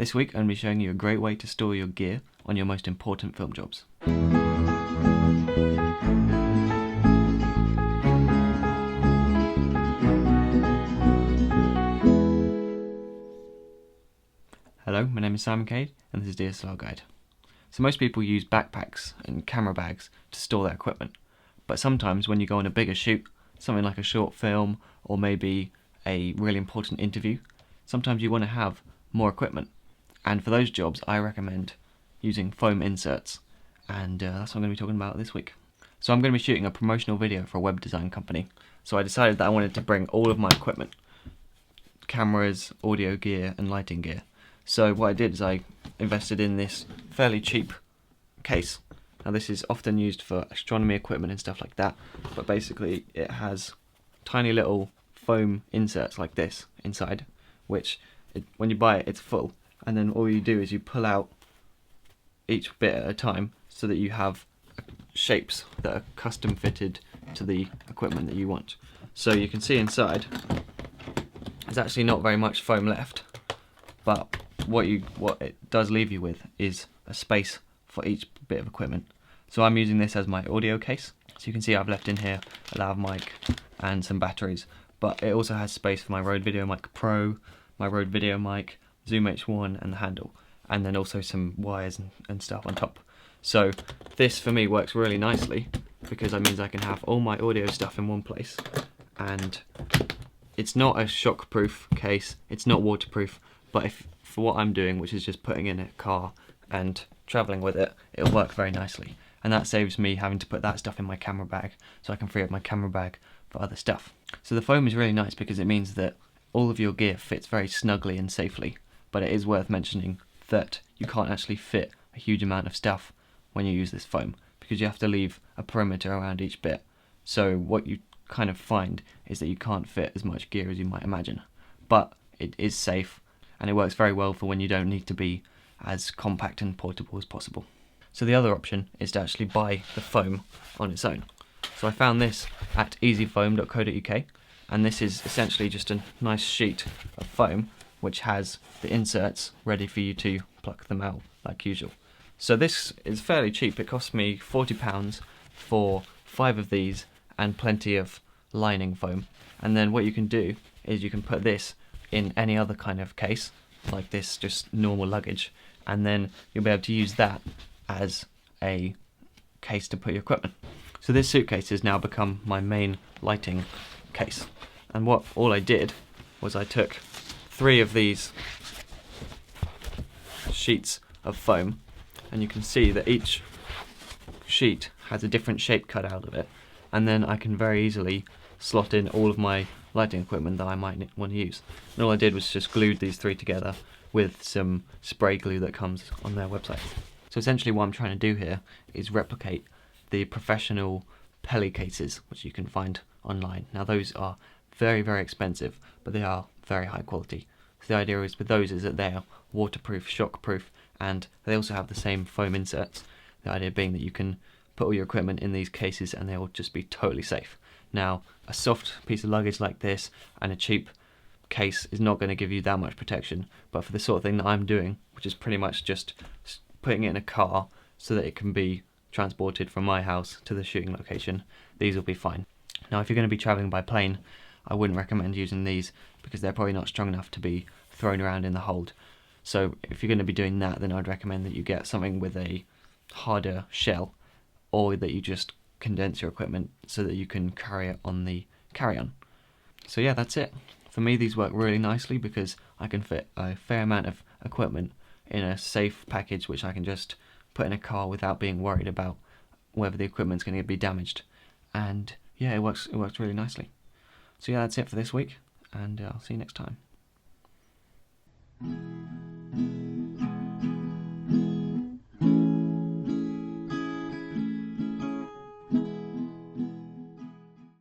This week I'm going to be showing you a great way to store your gear on your most important film jobs. Hello, my name is Cade and this is DSLRguide. So most people use backpacks and camera bags to store their equipment, but sometimes when you go on a bigger shoot, something like a short film or maybe a really important interview, sometimes you want to have more equipment. And for those jobs I recommend using foam inserts, and that's what I'm going to be talking about this week. So I'm going to be shooting a promotional video for a web design company, so I decided that I wanted to bring all of my equipment, cameras, audio gear and lighting gear. So what I did is I invested in this fairly cheap case. Now this is often used for astronomy equipment and stuff like that, but basically it has tiny little foam inserts like this inside, which when you buy it it's full, and then all you do is you pull out each bit at a time so that you have shapes that are custom fitted to the equipment that you want. So you can see inside there's actually not very much foam left, but what it does leave you with is a space for each bit of equipment. So I'm using this as my audio case. So you can see I've left in here a lav mic and some batteries, but it also has space for my Rode VideoMic Pro, my Rode VideoMic, Zoom H1 and the handle, and then also some wires and stuff on top. So this for me works really nicely because that means I can have all my audio stuff in one place, and it's not a shockproof case, it's not waterproof, but if for what I'm doing, which is just putting in a car and travelling with it, it'll work very nicely. And that saves me having to put that stuff in my camera bag, so I can free up my camera bag for other stuff. So the foam is really nice because it means that all of your gear fits very snugly and safely, but it is worth mentioning that you can't actually fit a huge amount of stuff when you use this foam, because you have to leave a perimeter around each bit. So what you kind of find is that you can't fit as much gear as you might imagine, but it is safe and it works very well for when you don't need to be as compact and portable as possible. So the other option is to actually buy the foam on its own. So I found this at easyfoam.co.uk, and this is essentially just a nice sheet of foam which has the inserts ready for you to pluck them out like usual. So this is fairly cheap. It cost me £40 for 5 of these and plenty of lining foam. And then what you can do is you can put this in any other kind of case, like this, just normal luggage, and then you'll be able to use that as a case to put your equipment. So this suitcase has now become my main lighting case, and all I did was I took 3 of these sheets of foam, and you can see that each sheet has a different shape cut out of it, and then I can very easily slot in all of my lighting equipment that I might want to use. And all I did was just glued these 3 together with some spray glue that comes on their website. So essentially what I'm trying to do here is replicate the professional Peli cases which you can find online. Now those are very, very expensive, but they are very high quality. So the idea is with those is that they are waterproof, shockproof, and they also have the same foam inserts. The idea being that you can put all your equipment in these cases and they will just be totally safe. Now, a soft piece of luggage like this and a cheap case is not going to give you that much protection, but for the sort of thing that I'm doing, which is pretty much just putting it in a car so that it can be transported from my house to the shooting location, these will be fine. Now, if you're going to be travelling by plane, I wouldn't recommend using these because they're probably not strong enough to be thrown around in the hold. So if you're going to be doing that, then I'd recommend that you get something with a harder shell, or that you just condense your equipment so that you can carry it on the carry-on. So yeah, that's it. For me, these work really nicely because I can fit a fair amount of equipment in a safe package which I can just put in a car without being worried about whether the equipment's going to be damaged. And yeah, it works really nicely. So yeah, that's it for this week, and I'll see you next time.